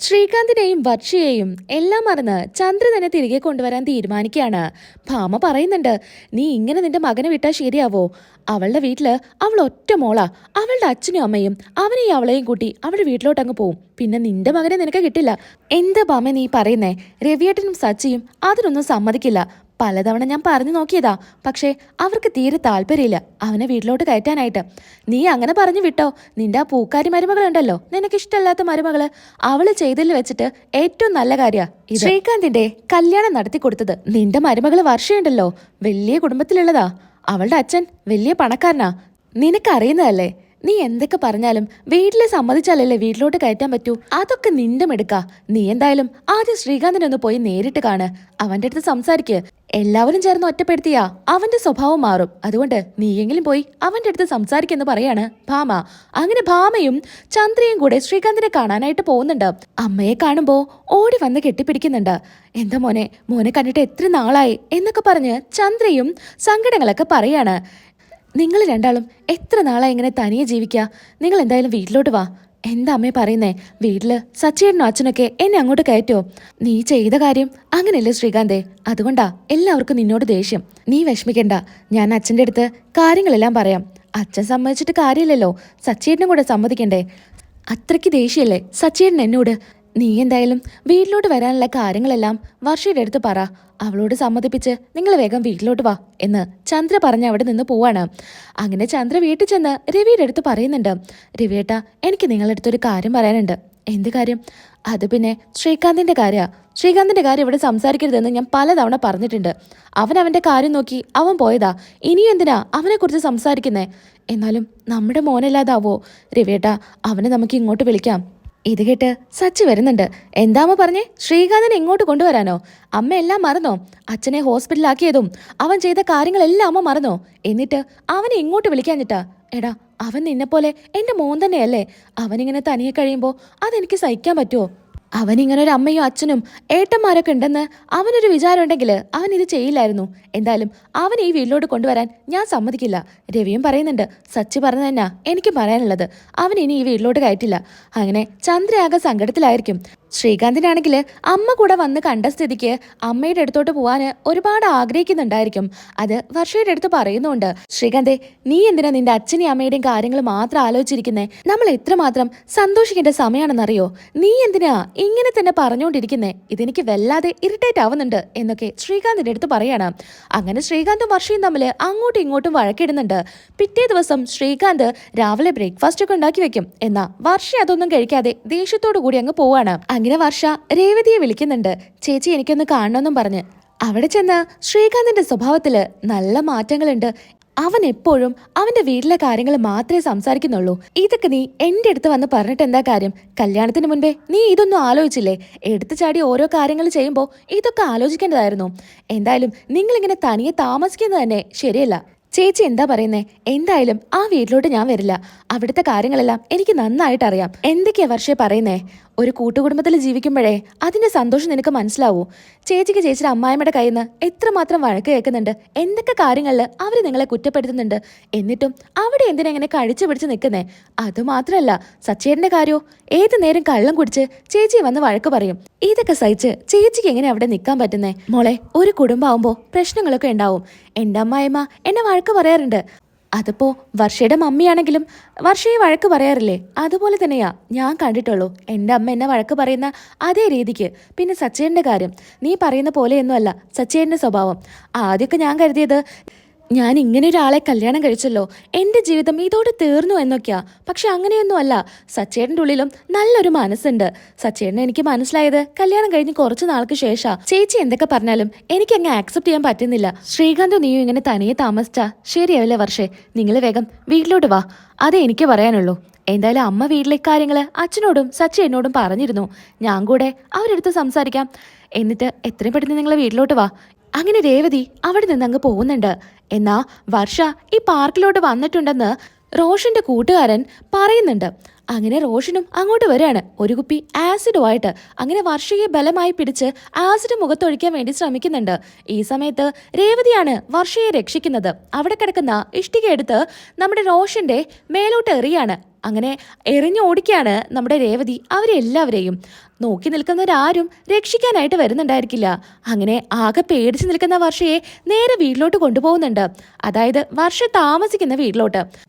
ശ്രീകാന്തിനെയും വർഷയെയും എല്ലാം മറന്ന് ചന്ദ്ര തന്നെ തിരികെ കൊണ്ടുവരാൻ തീരുമാനിക്കുകയാണ്. ഭാമ പറയുന്നുണ്ട്, നീ ഇങ്ങനെ നിന്റെ മകനെ വിട്ടാൽ ശരിയാവോ? അവളുടെ വീട്ടില് അവൾ ഒറ്റ മോളാ. അവളുടെ അച്ഛനും അമ്മയും അവനെയും അവളെയും കൂട്ടി അവളുടെ വീട്ടിലോട്ട് അങ്ങ് പോവും. പിന്നെ നിന്റെ മകനെ നിനക്ക് കിട്ടില്ല. എന്താ ഭാമ നീ പറയുന്നേ? രവിയേട്ടനും സച്ചിയും അതിനൊന്നും സമ്മതിക്കില്ല. പലതവണ ഞാൻ പറഞ്ഞു നോക്കിയതാ, പക്ഷേ അവർക്ക് തീരെ താല്പര്യമില്ല അവനെ വീട്ടിലോട്ട് കയറ്റാനായിട്ട്. നീ അങ്ങനെ പറഞ്ഞു വിട്ടോ. നിന്റെ ആ പൂക്കാരി മരുമകളുണ്ടല്ലോ, നിനക്കിഷ്ടമല്ലാത്ത മരുമകള്, അവള് ചെയ്തതിൽ വെച്ചിട്ട് ഏറ്റവും നല്ല കാര്യ ശ്രീകാന്തിന്റെ കല്യാണം നടത്തി കൊടുത്തത്. നിന്റെ മരുമകള് വർഷയുണ്ടല്ലോ, വലിയ കുടുംബത്തിലുള്ളതാ. അവളുടെ അച്ഛൻ വലിയ പണക്കാരനാ. നിനക്കറിയുന്നതല്ലേ. നീ എന്തൊക്കെ പറഞ്ഞാലും വീട്ടിലെ സമ്മതിച്ചാലല്ലേ വീട്ടിലോട്ട് കയറ്റാൻ പറ്റൂ. അതൊക്കെ നിന്റെ മെടുക്ക. നീ എന്തായാലും ആദ്യം ശ്രീകാന്തിനൊന്ന് പോയി നേരിട്ട് കാണ്. അവന്റെ അടുത്ത് സംസാരിക്ക്. എല്ലാവരും ചേർന്ന് ഒറ്റപ്പെടുത്തിയാ അവന്റെ സ്വഭാവം മാറും. അതുകൊണ്ട് നീയെങ്കിലും പോയി അവന്റെ അടുത്ത് സംസാരിക്കെന്ന് പറയാണ് ഭാമ. അങ്ങനെ ഭാമയും ചന്ദ്രയും കൂടെ ശ്രീകാന്തിനെ കാണാനായിട്ട് പോകുന്നുണ്ട്. അമ്മയെ കാണുമ്പോ ഓടി വന്ന് കെട്ടിപ്പിടിക്കുന്നുണ്ട്. എന്താ മോനെ, മോനെ കണ്ടിട്ട് എത്ര നാളായി എന്നൊക്കെ പറഞ്ഞ് ചന്ദ്രയും സങ്കടങ്ങളൊക്കെ പറയാണ്. നിങ്ങൾ രണ്ടാളും എത്ര നാളായി ഇങ്ങനെ തനിയെ ജീവിക്കുക? നിങ്ങൾ എന്തായാലും വീട്ടിലോട്ട് വാ. എന്താ അമ്മേ പറയുന്നേ? വീട്ടില് സച്ചിയേട്ടനും അച്ഛനൊക്കെ എന്നെ അങ്ങോട്ട് കയറ്റുമോ? നീ ചെയ്ത കാര്യം അങ്ങനെയല്ലേ ശ്രീകാന്തേ, അതുകൊണ്ടാ എല്ലാവർക്കും നിന്നോട് ദേഷ്യം. നീ വിഷമിക്കണ്ട, ഞാൻ അച്ഛൻ്റെ അടുത്ത് കാര്യങ്ങളെല്ലാം പറയാം. അച്ഛൻ സമ്മതിച്ചിട്ട് കാര്യമില്ലല്ലോ, സച്ചിയേട്ടനും കൂടെ സമ്മതിക്കണ്ടേ? അത്രയ്ക്ക് ദേഷ്യമല്ലേ സച്ചിയേട്ടൻ എന്നോട്? നീ എന്തായാലും വീട്ടിലോട്ട് വരാനുള്ള കാര്യങ്ങളെല്ലാം വർഷയുടെ അടുത്ത് പറ. അവളോട് സമ്മതിപ്പിച്ച് നിങ്ങൾ വേഗം വീട്ടിലോട്ട് വാ എന്ന് ചന്ദ്ര പറഞ്ഞ് അവിടെ നിന്ന് പോവാണ്. അങ്ങനെ ചന്ദ്ര വീട്ടിൽ ചെന്ന് രവിയുടെ അടുത്ത് പറയുന്നുണ്ട്, രവിയേട്ടാ, എനിക്ക് നിങ്ങളുടെ അടുത്തൊരു കാര്യം പറയാനുണ്ട്. എന്ത് കാര്യം? അത് പിന്നെ ശ്രീകാന്തിന്റെ ശ്രീകാന്തിന്റെ കാര്യം ഇവിടെ സംസാരിക്കരുതെന്ന് ഞാൻ പലതവണ പറഞ്ഞിട്ടുണ്ട്. അവന്റെ കാര്യം നോക്കി അവൻ പോയതാ. ഇനിയും എന്തിനാ അവനെക്കുറിച്ച് സംസാരിക്കുന്നേ? എന്നാലും നമ്മുടെ മോനല്ലാതാവോ? രവിയേട്ടാ, അവനെ നമുക്ക് ഇങ്ങോട്ട് വിളിക്കാം. ഇത് കേട്ട് സച്ചി വരുന്നുണ്ട്. എന്താമ്മ പറഞ്ഞേ? ശ്രീകാന്തിനെ ഇങ്ങോട്ട് കൊണ്ടുവരാനോ? അമ്മ എല്ലാം മറന്നോ? അച്ഛനെ ഹോസ്പിറ്റലാക്കിയതും അവൻ ചെയ്ത കാര്യങ്ങളെല്ലാം അമ്മ മറന്നോ? എന്നിട്ട് അവനെ ഇങ്ങോട്ട് വിളിക്കാഞ്ഞിട്ടാ? എടാ, അവൻ നിന്നെപ്പോലെ എന്റെ മോൻ തന്നെയല്ലേ. അവനിങ്ങനെ തനിയെ കഴിയുമ്പോ അതെനിക്ക് സഹിക്കാൻ പറ്റുമോ? അവനിങ്ങനെ ഒരു അമ്മയും അച്ഛനും ഏട്ടന്മാരൊക്കെ ഉണ്ടെന്ന് അവനൊരു വിചാരം ഉണ്ടെങ്കിൽ അവൻ ഇത് ചെയ്യില്ലായിരുന്നു. എന്തായാലും അവൻ ഈ വീട്ടിലോട്ട് കൊണ്ടുവരാൻ ഞാൻ സമ്മതിക്കില്ല. രവിയും പറയുന്നുണ്ട്, സച്ചി പറഞ്ഞു തന്നെയാ എനിക്ക് പറയാനുള്ളത്. അവൻ ഇനി ഈ വീട്ടിലോട്ട് കയറ്റില്ല. അങ്ങനെ ചന്ദ്രയാകെ സങ്കടത്തിലായിരിക്കും. ശ്രീകാന്തിനാണെങ്കിൽ അമ്മ കൂടെ വന്ന് കണ്ട സ്ഥിതിക്ക് അമ്മയുടെ അടുത്തോട്ട് പോവാന് ഒരുപാട് ആഗ്രഹിക്കുന്നുണ്ടായിരിക്കും. അത് വർഷയുടെ അടുത്ത് പറയുന്നുണ്ട്, ശ്രീകാന്തേ, നീ എന്തിനാ നിന്റെ അച്ഛനെയും അമ്മയുടെയും കാര്യങ്ങൾ മാത്രം ആലോചിച്ചിരിക്കുന്നേ? നമ്മൾ എത്രമാത്രം സന്തോഷിക്കേണ്ട സമയമാണെന്നറിയോ? നീ എന്തിനാ ഇങ്ങനെ തന്നെ പറഞ്ഞുകൊണ്ടിരിക്കുന്നേ? ഇതെനിക്ക് വല്ലാതെ ഇറിറ്റേറ്റ് ആവുന്നുണ്ട് എന്നൊക്കെ ശ്രീകാന്തിന്റെ അടുത്ത് പറയാണ്. അങ്ങനെ ശ്രീകാന്തും വർഷയും തമ്മിൽ അങ്ങോട്ടും ഇങ്ങോട്ടും വഴക്കിടുന്നുണ്ട്. പിറ്റേ ദിവസം ശ്രീകാന്ത് രാവിലെ ബ്രേക്ക്ഫാസ്റ്റ് ഒക്കെ ഉണ്ടാക്കി വെക്കും. എന്നാ വർഷ അതൊന്നും കഴിക്കാതെ ദേഷ്യത്തോടു കൂടി അങ്ങ് പോവാണ്. അങ്ങനെ വർഷ രേവതിയെ വിളിക്കുന്നുണ്ട്. ചേച്ചി, എനിക്കൊന്ന് കാണണമെന്നും പറഞ്ഞ്. അവിടെ ചെന്ന് ശ്രീകാന്തിന്റെ സ്വഭാവത്തില് നല്ല മാറ്റങ്ങളുണ്ട്. അവൻ എപ്പോഴും അവന്റെ വീട്ടിലെ കാര്യങ്ങൾ മാത്രമേ സംസാരിക്കുന്നുള്ളൂ. ഇതൊക്കെ നീ എന്റെ അടുത്ത് വന്ന് പറഞ്ഞിട്ട് എന്താ കാര്യം? കല്യാണത്തിന് മുൻപേ നീ ഇതൊന്നും ആലോചിച്ചില്ലേ? എടുത്തു ചാടി ഓരോ കാര്യങ്ങൾ ചെയ്യുമ്പോൾ ഇതൊക്കെ ആലോചിക്കേണ്ടതായിരുന്നു. എന്തായാലും നിങ്ങളിങ്ങനെ തനിയെ താമസിക്കുന്നത് തന്നെ ശരിയല്ല. ചേച്ചി എന്താ പറയുന്നേ? എന്തായാലും ആ വീട്ടിലോട്ട് ഞാൻ വരില്ല. അവിടുത്തെ കാര്യങ്ങളെല്ലാം എനിക്ക് നന്നായിട്ട് അറിയാം. എന്തൊക്കെയാ വർഷേ പറയുന്നേ? ഒരു കൂട്ടുകുടുംബത്തിൽ ജീവിക്കുമ്പോഴേ അതിന്റെ സന്തോഷം നിനക്ക് മനസ്സിലാവൂ. ചേച്ചിക്ക് ചേച്ചിയുടെ അമ്മായിമ്മയുടെ കയ്യിൽ നിന്ന് എത്രമാത്രം വഴക്ക് കേൾക്കുന്നുണ്ട്. എന്തൊക്കെ കാര്യങ്ങളിൽ അവർ നിങ്ങളെ കുറ്റപ്പെടുത്തുന്നുണ്ട്. എന്നിട്ടും അവിടെ എന്തിനെങ്ങനെ കഴിച്ചു പിടിച്ച് നിൽക്കുന്നേ? അതുമാത്രമല്ല, സച്ചേട്ടന്റെ കാര്യോ, ഏത് നേരം കള്ളം കുടിച്ച് ചേച്ചി വന്ന് വഴക്ക് പറയും. ഇതൊക്കെ സഹിച്ച് ചേച്ചിക്ക് എങ്ങനെ അവിടെ നിൽക്കാൻ പറ്റുന്നേ? മോളെ, ഒരു കുടുംബമാകുമ്പോൾ പ്രശ്നങ്ങളൊക്കെ ഉണ്ടാവും. എന്റെ അമ്മായിമ്മ എന്നെ വഴക്ക് പറയാറുണ്ട്. അതിപ്പോ വർഷയുടെ മമ്മിയാണെങ്കിലും വർഷയെ വഴക്ക് പറയാറില്ലേ? അതുപോലെ തന്നെയാ ഞാൻ കണ്ടിട്ടുള്ളൂ. എൻ്റെ അമ്മ എന്നെ വഴക്ക് പറയുന്ന അതേ രീതിക്ക്. പിന്നെ സച്ചേൻ്റെ കാര്യം നീ പറയുന്ന പോലെയൊന്നുമല്ല സച്ചേൻ്റെ സ്വഭാവം. ആദ്യമൊക്കെ ഞാൻ കരുതിയത് ഞാൻ ഇങ്ങനെ ഒരാളെ കല്യാണം കഴിച്ചല്ലോ, എൻ്റെ ജീവിതം ഇതോടെ തീർന്നു എന്നൊക്കെയാ. പക്ഷെ അങ്ങനെയൊന്നുമല്ല. സച്ചേട്ടൻ്റെ ഉള്ളിലും നല്ലൊരു മനസ്സുണ്ട്. സച്ചേട്ടനെ എനിക്ക് മനസ്സിലായത് കല്യാണം കഴിഞ്ഞ് കുറച്ച് നാൾക്ക് ശേഷാ. ചേച്ചി എന്തൊക്കെ പറഞ്ഞാലും എനിക്ക് അങ്ങ് ആക്സെപ്റ്റ് ചെയ്യാൻ പറ്റുന്നില്ല. ശ്രീകാന്ത് നീയും ഇങ്ങനെ തനിയെ താമസിച്ചാ ശരിയാവില്ലേ വർഷേ? നിങ്ങൾ വേഗം വീട്ടിലോട്ട് വാ. അതേ എനിക്ക് പറയാനുള്ളൂ. എന്തായാലും അമ്മ വീട്ടിലെ കാര്യങ്ങള് അച്ഛനോടും സച്ചേട്ടനോടും പറഞ്ഞിരുന്നു. ഞാൻ കൂടെ അവരെടുത്ത് സംസാരിക്കാം. എന്നിട്ട് എത്രയും പെട്ടെന്ന് നിങ്ങൾ വീട്ടിലോട്ട് വാ. അങ്ങനെ രേവതി അവിടെ നിന്ന് അങ്ങ് പോകുന്നുണ്ട്. എന്നാ വർഷ ഈ പാർക്കിലോട്ട് വന്നിട്ടുണ്ടെന്ന് റോഷന്റെ കൂട്ടുകാരൻ പറയുന്നുണ്ട്. അങ്ങനെ റോഷനും അങ്ങോട്ട് വരികയാണ് ഒരു കുപ്പി ആസിഡുമായിട്ട്. അങ്ങനെ വർഷയെ ബലമായി പിടിച്ച് ആസിഡ് മുഖത്തൊഴിക്കാൻ വേണ്ടി ശ്രമിക്കുന്നുണ്ട്. ഈ സമയത്ത് രേവതിയാണ് വർഷയെ രക്ഷിക്കുന്നത്. അവിടെ കിടക്കുന്ന ഇഷ്ടിക എടുത്ത് നമ്മുടെ റോഷന്റെ മേലോട്ട് എറിയാണ്. അങ്ങനെ എറിഞ്ഞു ഓടിക്കുകയാണ് നമ്മുടെ രേവതി അവരെല്ലാവരെയും. നോക്കി നിൽക്കുന്നവരാരും രക്ഷിക്കാനായിട്ട് വരുന്നുണ്ടായിരിക്കില്ല. അങ്ങനെ ആകെ പേടിച്ചു നിൽക്കുന്ന വർഷയെ നേരെ വീട്ടിലോട്ട് കൊണ്ടുപോകുന്നുണ്ട്. അതായത് വർഷ താമസിക്കുന്ന വീട്ടിലോട്ട്.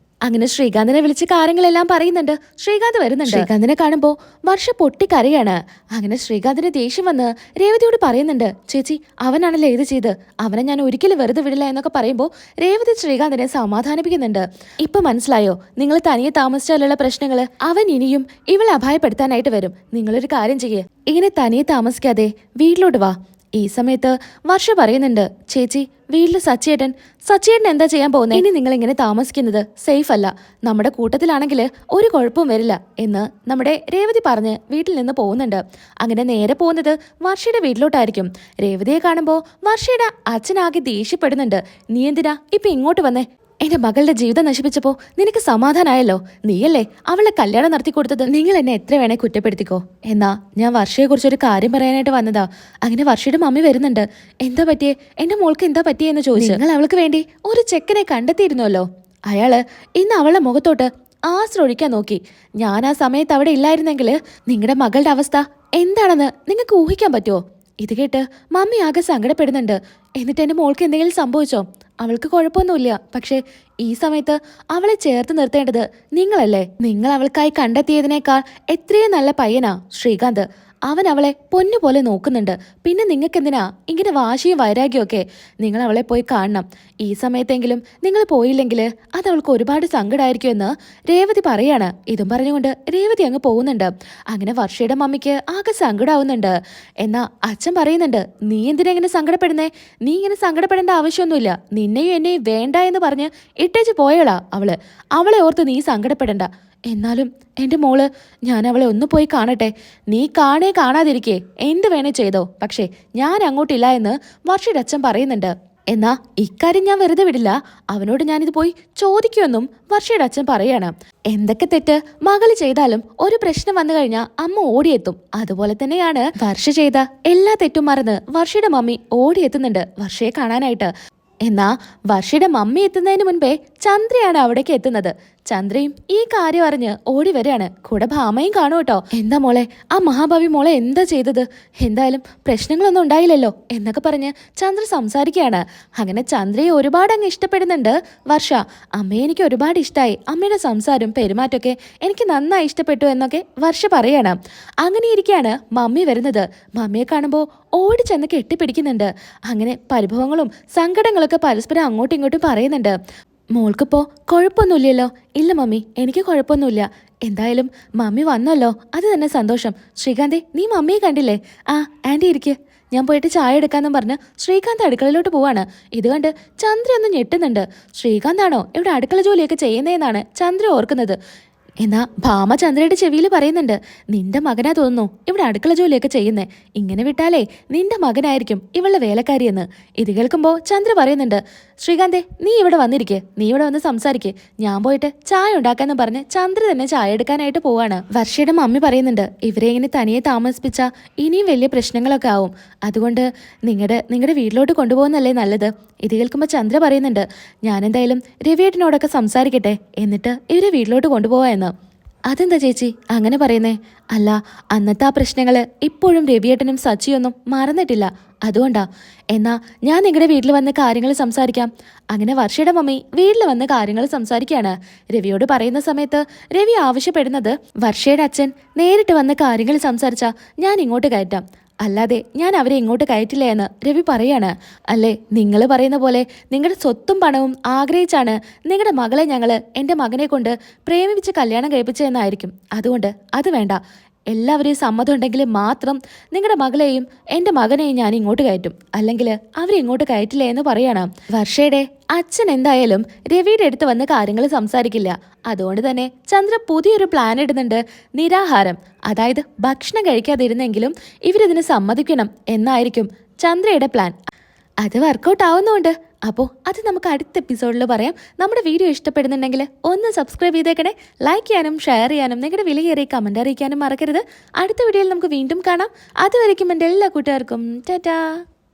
അങ്ങനെ ശ്രീകാന്തിനെ വിളിച്ച് കാര്യങ്ങളെല്ലാം പറയുന്നുണ്ട്. ശ്രീകാന്ത് വരുന്നുണ്ട്. ശ്രീകാന്തിനെ കാണുമ്പോ വർഷ പൊട്ടിക്കരയാണ്. അങ്ങനെ ശ്രീകാന്തിന് ദേഷ്യം വന്ന് രേവതിയോട് പറയുന്നുണ്ട്, ചേച്ചി അവനാണല്ലേ ഇത് ചെയ്ത്, അവനെ ഞാൻ ഒരിക്കലും വെറുതെ വിടില്ല എന്നൊക്കെ പറയുമ്പോൾ രേവതി ശ്രീകാന്തിനെ സമാധാനിപ്പിക്കുന്നുണ്ട്. ഇപ്പൊ മനസ്സിലായോ, നിങ്ങൾ തനിയെ താമസിച്ചാലുള്ള പ്രശ്നങ്ങള് അവൻ ഇനിയും ഇവളെ അപായപ്പെടുത്താനായിട്ട് വരും. നിങ്ങളൊരു കാര്യം ചെയ്യേ, ഇങ്ങനെ തനിയെ താമസിക്കാതെ വീട്ടിലോട്ട് വാ. ഈ സമയത്ത് വർഷ പറയുന്നുണ്ട്, ചേച്ചി വീട്ടിൽ സച്ചിയേട്ടൻ എന്താ ചെയ്യാൻ പോകുന്നത്? ഇനി നിങ്ങൾ ഇങ്ങനെ താമസിക്കുന്നത് സേഫ് അല്ല. നമ്മുടെ കൂട്ടത്തിലാണെങ്കിൽ ഒരു കുഴപ്പവും വരില്ല എന്ന് നമ്മുടെ രേവതി പറഞ്ഞ് വീട്ടിൽ നിന്ന് പോകുന്നുണ്ട്. അങ്ങനെ നേരെ പോകുന്നത് വർഷയുടെ വീട്ടിലോട്ടായിരിക്കും. രേവതിയെ കാണുമ്പോൾ വർഷയുടെ അച്ഛനാകെ ദേഷ്യപ്പെടുന്നുണ്ട്. നീ എന്തിനാ ഇപ്പൊ ഇങ്ങോട്ട് വന്നേ? എന്റെ മകളുടെ ജീവിതം നശിപ്പിച്ചപ്പോ നിനക്ക് സമാധാനായല്ലോ. നീയല്ലേ അവളെ കല്യാണം നടത്തി കൊടുത്തത്. നിങ്ങൾ എന്നെ എത്ര വേണേ കുറ്റപ്പെടുത്തിക്കോ. എന്നാ ഞാൻ വർഷയെ കുറിച്ചൊരു കാര്യം പറയാനായിട്ട് വന്നതാ. അങ്ങനെ വർഷയുടെ മമ്മി വരുന്നുണ്ട്. എന്താ പറ്റിയേ, എന്റെ മോൾക്ക് എന്താ പറ്റിയെന്ന് ചോദിച്ചു. നിങ്ങൾ അവൾക്ക് വേണ്ടി ഒരു ചെക്കനെ കണ്ടെത്തിയിരുന്നല്ലോ. അയാള് ഇന്ന് അവളുടെ മുഖത്തോട്ട് ആശ്രയിക്കാൻ നോക്കി. ഞാൻ ആ സമയത്ത് അവിടെ ഇല്ലായിരുന്നെങ്കിൽ നിങ്ങളുടെ മകളുടെ അവസ്ഥ എന്താണെന്ന് നിങ്ങൾക്ക് ഊഹിക്കാൻ പറ്റുമോ? ഇത് കേട്ട് മമ്മി ആകെ സങ്കടപ്പെടുന്നുണ്ട്. എന്നിട്ട് എന്റെ മോൾക്ക് എന്തെങ്കിലും സംഭവിച്ചോ? അവൾക്ക് കുഴപ്പമൊന്നുമില്ല. പക്ഷെ ഈ സമയത്ത് അവളെ ചേർത്ത് നിർത്തേണ്ടത് നിങ്ങളല്ലേ. നിങ്ങൾ അവൾക്കായി കണ്ടെത്തിയതിനേക്കാൾ എത്രയും നല്ല പയ്യനാ ശ്രീകാന്ത്. അവൻ അവളെ പൊന്നുപോലെ നോക്കുന്നുണ്ട്. പിന്നെ നിങ്ങൾക്കെന്തിനാ ഇങ്ങനെ വാശിയും വൈരാഗ്യവും ഒക്കെ? നിങ്ങൾ അവളെ പോയി കാണണം. ഈ സമയത്തെങ്കിലും നിങ്ങൾ പോയില്ലെങ്കിൽ അത് അവൾക്ക് ഒരുപാട് സങ്കടമായിരിക്കുമെന്ന് രേവതി പറയാണ്. ഇതും പറഞ്ഞുകൊണ്ട് രേവതി അങ്ങ് പോകുന്നുണ്ട്. അങ്ങനെ വർഷയുടെ മമ്മിക്ക് ആകെ സങ്കടമാവുന്നുണ്ട്. എന്നാ അച്ഛൻ പറയുന്നുണ്ട്, നീ എന്തിനാ ഇങ്ങനെ സങ്കടപ്പെടുന്നേ? നീ ഇങ്ങനെ സങ്കടപ്പെടേണ്ട ആവശ്യമൊന്നുമില്ല. നിന്നെയും എന്നെയും വേണ്ട എന്ന് പറഞ്ഞ് ഇട്ടേച്ച് പോയളാ അവളെ ഓർത്ത് നീ സങ്കടപ്പെടണ്ട. എന്നാലും എൻ്റെ മോള്, ഞാൻ അവളെ ഒന്ന് പോയി കാണട്ടെ. നീ കാണാതിരിക്കേ എന്ത് വേണേ ചെയ്തോ, പക്ഷേ ഞാൻ അങ്ങോട്ടില്ല എന്ന് വർഷയുടെ അച്ഛൻ പറയുന്നുണ്ട്. എന്നാ ഇക്കാര്യം ഞാൻ വെറുതെ വിടില്ല. അവനോട് ഞാനിത് പോയി ചോദിക്കുമെന്നും വർഷയുടെ അച്ഛൻ പറയാണ്. എന്തൊക്കെ തെറ്റ് മകള് ചെയ്താലും ഒരു പ്രശ്നം വന്നു കഴിഞ്ഞാൽ അമ്മ ഓടിയെത്തും. അതുപോലെ തന്നെയാണ് വർഷ ചെയ്ത എല്ലാ തെറ്റും മറന്ന് വർഷയുടെ മമ്മി ഓടിയെത്തുന്നുണ്ട് വർഷയെ കാണാനായിട്ട്. എന്നാ വർഷയുടെ മമ്മി എത്തുന്നതിന് മുൻപേ ചന്ദ്രയാണ് അവിടേക്ക് എത്തുന്നത്. ചന്ദ്രയും ഈ കാര്യം അറിഞ്ഞ് ഓടി വരികയാണ്. കൂടെ ഭാമയും കാണും കേട്ടോ. എന്താ മോളെ, ആ മഹാഭാവി മോളെ എന്താ ചെയ്തത്? എന്തായാലും പ്രശ്നങ്ങളൊന്നും ഉണ്ടായില്ലല്ലോ എന്നൊക്കെ പറഞ്ഞ് ചന്ദ്ര സംസാരിക്കുകയാണ്. അങ്ങനെ ചന്ദ്രയെ ഒരുപാട് അങ്ങ് ഇഷ്ടപ്പെടുന്നുണ്ട് വർഷ. അമ്മയെ എനിക്ക് ഒരുപാട് ഇഷ്ടമായി. അമ്മയുടെ സംസാരം പെരുമാറ്റമൊക്കെ എനിക്ക് നന്നായി ഇഷ്ടപ്പെട്ടു എന്നൊക്കെ വർഷ പറയാണ്. അങ്ങനെ ഇരിക്കുകയാണ് മമ്മി വരുന്നത്. മമ്മിയെ കാണുമ്പോൾ ഓടി ചെന്ന് കെട്ടിപ്പിടിക്കുന്നുണ്ട്. അങ്ങനെ പരിഭവങ്ങളും സങ്കടങ്ങളൊക്കെ പരസ്പരം അങ്ങോട്ടും ഇങ്ങോട്ടും പറയുന്നുണ്ട്. മോൾക്കിപ്പോ കുഴപ്പമൊന്നുമില്ലല്ലോ? ഇല്ല മമ്മി, എനിക്ക് കുഴപ്പമൊന്നുമില്ല. എന്തായാലും മമ്മി വന്നല്ലോ, അത് തന്നെ സന്തോഷം. ശ്രീകാന്തെ, നീ മമ്മിയെ കണ്ടില്ലേ? ആ ആൻറ്റി ഇരിക്ക്, ഞാൻ പോയിട്ട് ചായ എടുക്കാന്നും പറഞ്ഞ് ശ്രീകാന്ത് അടുക്കളയിലോട്ട് പോവാണ്. ഇത് കണ്ട് ചന്ദ്ര ഒന്ന് ഞെട്ടുന്നുണ്ട്. ശ്രീകാന്താണോ ഇവിടെ അടുക്കള ജോലിയൊക്കെ ചെയ്യുന്നതെന്നാണ് ചന്ദ്ര ഓർക്കുന്നത്. എന്നാ ഭാമ ചന്ദ്രയുടെ ചെവിയിൽ പറയുന്നുണ്ട്, നിന്റെ മകനാ തോന്നുന്നു ഇവിടെ അടുക്കള ജോലിയൊക്കെ ചെയ്യുന്നേ. ഇങ്ങനെ വിട്ടാലേ നിന്റെ മകനായിരിക്കും ഇവളുടെ വേലക്കാരിയെന്ന്. ഇത് കേൾക്കുമ്പോൾ ചന്ദ്ര പറയുന്നുണ്ട്, ശ്രീകാന്തെ നീ ഇവിടെ വന്നിരിക്കെ, നീ ഇവിടെ വന്ന് സംസാരിക്കേ, ഞാൻ പോയിട്ട് ചായ ഉണ്ടാക്കാന്ന് പറഞ്ഞ് ചന്ദ്ര തന്നെ ചായ എടുക്കാനായിട്ട് പോവാണ്. വർഷയുടെ മമ്മി പറയുന്നുണ്ട്, ഇവരെ ഇങ്ങനെ തനിയെ താമസിപ്പിച്ചാൽ ഇനിയും വലിയ പ്രശ്നങ്ങളൊക്കെ ആവും. അതുകൊണ്ട് നിങ്ങളുടെ വീട്ടിലോട്ട് കൊണ്ടുപോകുന്നല്ലേ നല്ലത്. ഇത് കേൾക്കുമ്പോൾ ചന്ദ്ര പറയുന്നുണ്ട്, ഞാനെന്തായാലും രവിയേട്ടനോടൊക്കെ സംസാരിക്കട്ടെ, എന്നിട്ട് ഇവരെ വീട്ടിലോട്ട് കൊണ്ടുപോവാ എന്ന്. അതെന്താ ചേച്ചി അങ്ങനെ പറയുന്നേ? അല്ല, അന്നത്തെ ആ പ്രശ്നങ്ങള് ഇപ്പോഴും രവിയേട്ടനും സച്ചിയൊന്നും മറന്നിട്ടില്ല, അതുകൊണ്ടാ. എന്നാ ഞാൻ നിങ്ങളുടെ വീട്ടിൽ വന്ന് കാര്യങ്ങൾ സംസാരിക്കാം. അങ്ങനെ വർഷയുടെ മമ്മി വീട്ടിൽ വന്ന് കാര്യങ്ങൾ സംസാരിക്കുകയാണ്. രവിയോട് പറയുന്ന സമയത്ത് രവി ആവശ്യപ്പെടുന്നത്, വർഷയുടെ അച്ഛൻ നേരിട്ട് വന്ന് കാര്യങ്ങൾ സംസാരിച്ചാ ഞാൻ ഇങ്ങോട്ട് കയറ്റാം, അല്ലാതെ ഞാൻ അവരെ ഇങ്ങോട്ട് കയറ്റില്ല എന്ന് രവി പറയാണ്. അല്ലേ, നിങ്ങൾ പറയുന്ന പോലെ നിങ്ങളുടെ സ്വത്തും പണവും ആഗ്രഹിച്ചാണ് നിങ്ങളുടെ മകളെ ഞങ്ങൾ എൻ്റെ മകനെ കൊണ്ട് പ്രേമിപ്പിച്ച് കല്യാണം കഴിപ്പിച്ചതെന്നായിരിക്കും. അതുകൊണ്ട് അത് വേണ്ട. എല്ലാവരെയും സമ്മതം ഉണ്ടെങ്കിൽ മാത്രം നിങ്ങളുടെ മകളെയും എൻ്റെ മകനെയും ഞാൻ ഇങ്ങോട്ട് കയറ്റും, അല്ലെങ്കിൽ അവരെ ഇങ്ങോട്ട് കയറ്റില്ല എന്ന് പറയണം. വർഷയുടെ അച്ഛൻ എന്തായാലും രവിയുടെ അടുത്ത് വന്ന് കാര്യങ്ങൾ സംസാരിക്കില്ല. അതുകൊണ്ട് തന്നെ ചന്ദ്ര പുതിയൊരു പ്ലാൻ ഇടുന്നുണ്ട്. നിരാഹാരം, അതായത് ഭക്ഷണം കഴിക്കാതിരുന്നെങ്കിലും ഇവരിതിന് സമ്മതിക്കണം എന്നായിരിക്കും ചന്ദ്രയുടെ പ്ലാൻ. അത് വർക്കൗട്ട് ആവുന്നുണ്ട്. അപ്പോൾ അത് നമുക്ക് അടുത്ത എപ്പിസോഡിൽ പറയാം. നമ്മുടെ വീഡിയോ ഇഷ്ടപ്പെടുന്നുണ്ടെങ്കിൽ ഒന്ന് സബ്സ്ക്രൈബ് ചെയ്തേക്കണേ. ലൈക്ക് ചെയ്യാനും ഷെയർ ചെയ്യാനും നിങ്ങളുടെ വിലയേറിയ കമൻറ്റ് അറിയിക്കാനും മറക്കരുത്. അടുത്ത വീഡിയോയിൽ നമുക്ക് വീണ്ടും കാണാം. അതുവരയ്ക്കും എൻ്റെ എല്ലാ കൂട്ടുകാർക്കും ടാറ്റാ.